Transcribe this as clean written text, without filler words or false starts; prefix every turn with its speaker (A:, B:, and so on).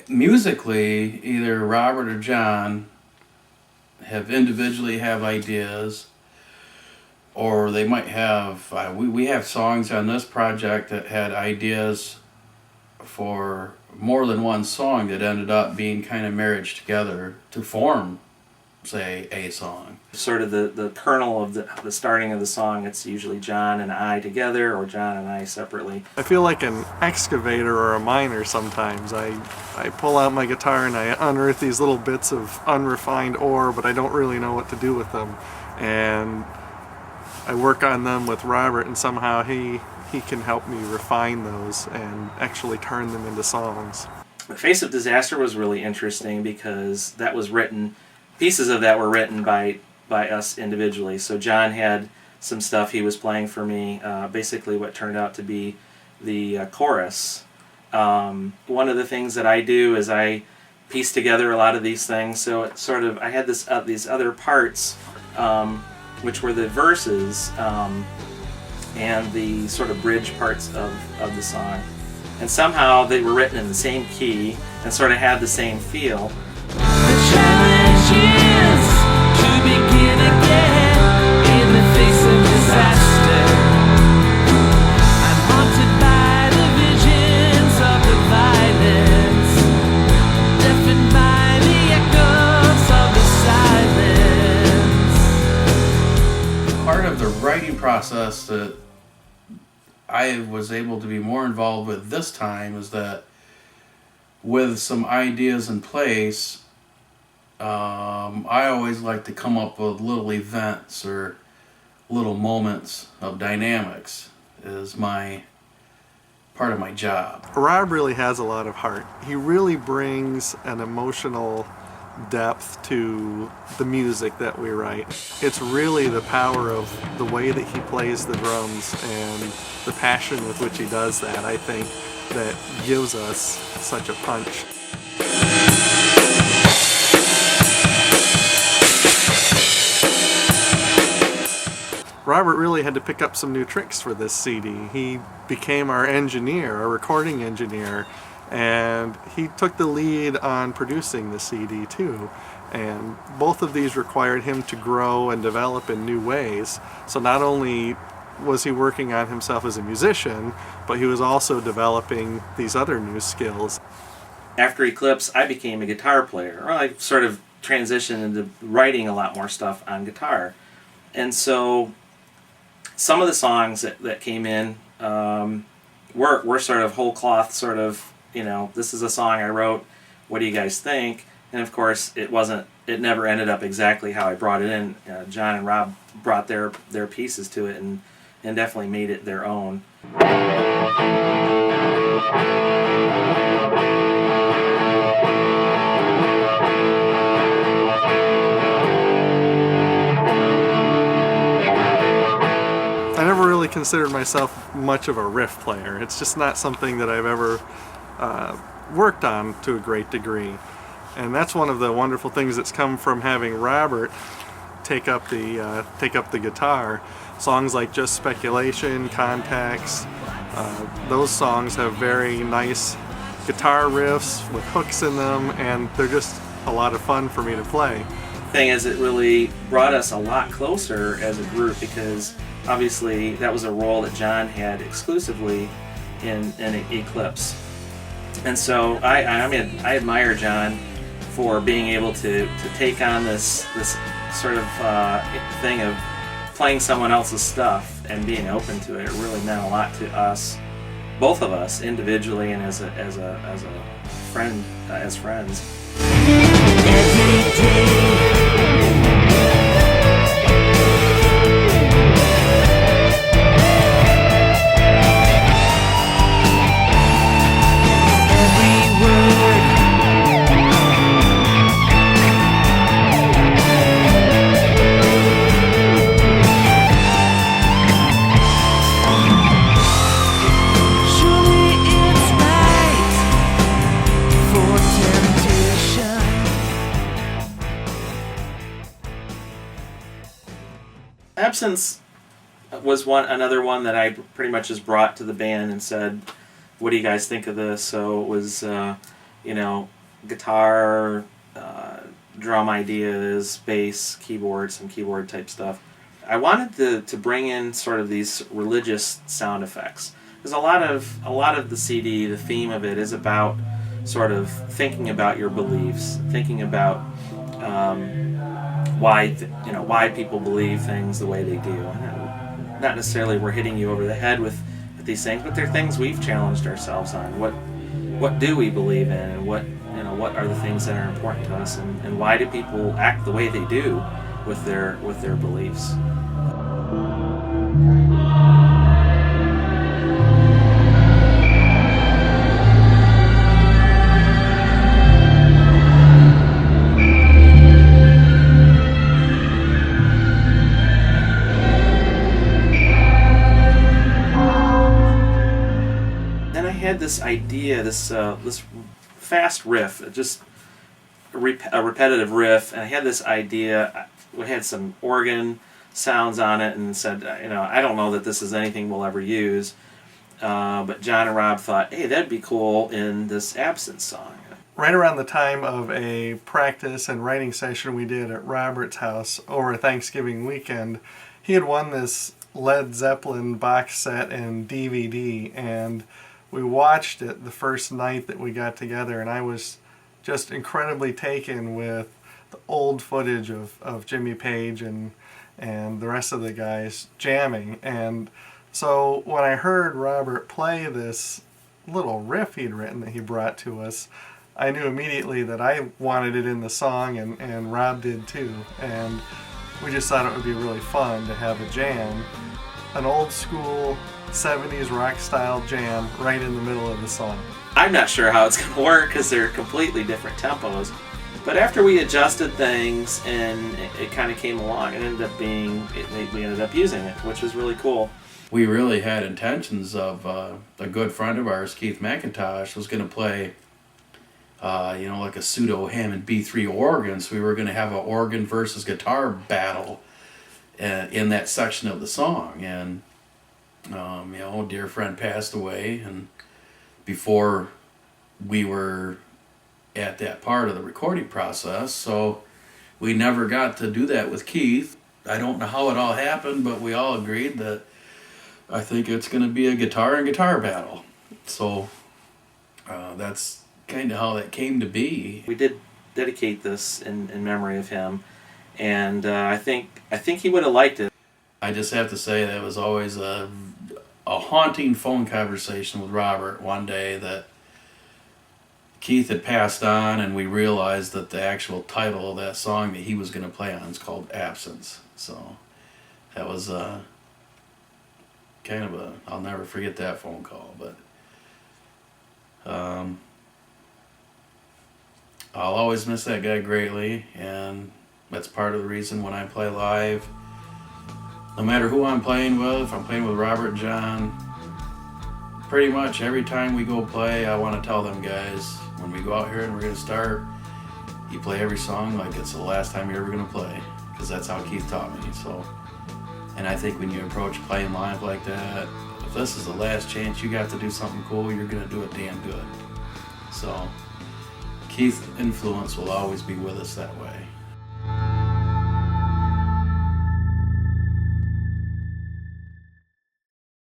A: musically, either Robert or John individually have ideas, or they might have. We have songs on this project that had ideas for more than one song that ended up being kind of marriage together to form, say, a song.
B: Sort of the kernel of the starting of the song, it's usually John and I together or John and I separately.
C: I feel like an excavator or a miner sometimes. I pull out my guitar and I unearth these little bits of unrefined ore, but I don't really know what to do with them. And I work on them with Robert, and somehow he can help me refine those and actually turn them into songs.
B: The Face of Disaster was really interesting because that was written, pieces of that were written by us individually. So John had some stuff he was playing for me, basically what turned out to be the chorus. One of the things that I do is I piece together a lot of these things. So it sort of, I had these other parts, which were the verses, and the sort of bridge parts of the song. And somehow they were written in the same key and sort of had the same feel.
D: The challenge is to begin again in the face of disaster. I'm haunted by the visions of the violence, deafened by the echoes of the silence.
A: Part of the writing process that I was able to be more involved with this time is that with some ideas in place, I always like to come up with little events or little moments of dynamics is my part of my job.
C: Rob really has a lot of heart. He really brings an emotional depth to the music that we write. It's really the power of the way that he plays the drums and the passion with which he does that, I think, that gives us such a punch. Robert really had to pick up some new tricks for this CD. He became our engineer, our recording engineer, and he took the lead on producing the CD too. And both of these required him to grow and develop in new ways. So not only was he working on himself as a musician, but he was also developing these other new skills.
B: After Eclipse, I became a guitar player. Or I sort of transitioned into writing a lot more stuff on guitar. And so some of the songs that came in were sort of whole cloth, sort of, you know, this is a song I wrote, what do you guys think? And of course, it never ended up exactly how I brought it in. John and Rob brought their pieces to it and definitely made it their own.
C: I never really considered myself much of a riff player. It's just not something that I've ever worked on to a great degree. And that's one of the wonderful things that's come from having Robert take up the guitar. Songs like Just Speculation, Contacts, those songs have very nice guitar riffs with hooks in them, and they're just a lot of fun for me to play.
B: Thing is, it really brought us a lot closer as a group because obviously that was a role that John had exclusively in Eclipse. And so I admire John for being able to take on this sort of thing of playing someone else's stuff and being open to it. It really meant a lot to us, both of us individually and as a friend, as friends. Absence was another one that I pretty much just brought to the band and said, what do you guys think of this? So it was, guitar, drum ideas, bass, keyboard, some keyboard type stuff. I wanted to bring in sort of these religious sound effects. Because a lot of the CD, the theme of it is about sort of thinking about your beliefs, thinking about why people believe things the way they do. And not necessarily we're hitting you over the head with these things, but they're things we've challenged ourselves on. What do we believe in, and what are the things that are important to us, and why do people act the way they do with their beliefs? Had this idea, this fast riff, just a repetitive riff, and I had this idea. We had some organ sounds on it, and said, I don't know that this is anything we'll ever use, but John and Rob thought, hey, that'd be cool in this Absence song.
C: Right around the time of a practice and writing session we did at Robert's house over Thanksgiving weekend, he had won this Led Zeppelin box set and DVD, and we watched it the first night that we got together, and I was just incredibly taken with the old footage of Jimmy Page and the rest of the guys jamming. And so when I heard Robert play this little riff he'd written that he brought to us, I knew immediately that I wanted it in the song, and Rob did too. And we just thought it would be really fun to have a jam, an old school 70s rock style jam right in the middle of the song.
B: I'm not sure how it's going to work because they're completely different tempos, but after we adjusted things and it kind of came along, it ended up we ended up using it, which was really cool.
A: We really had intentions of a good friend of ours, Keith McIntosh, was going to play like a pseudo Hammond B3 organ, so we were going to have an organ versus guitar battle in that section of the song. And a dear friend passed away, and before we were at that part of the recording process, so we never got to do that with Keith. I don't know how it all happened, but we all agreed that I think it's going to be a guitar and guitar battle. So that's kind of how that came to be.
B: We did dedicate this in memory of him, and I think he would have liked it.
A: I just have to say that was always a haunting phone conversation with Robert one day that Keith had passed on, and we realized that the actual title of that song that he was going to play on is called Absence. So that was kind of I'll never forget that phone call. But I'll always miss that guy greatly, and that's part of the reason when I play live, no matter who I'm playing with, if I'm playing with Robert and John, pretty much every time we go play, I want to tell them guys, when we go out here and we're going to start, you play every song like it's the last time you're ever going to play, because that's how Keith taught me. So, and I think when you approach playing live like that, if this is the last chance you got to do something cool, you're going to do it damn good. So Keith's influence will always be with us that way.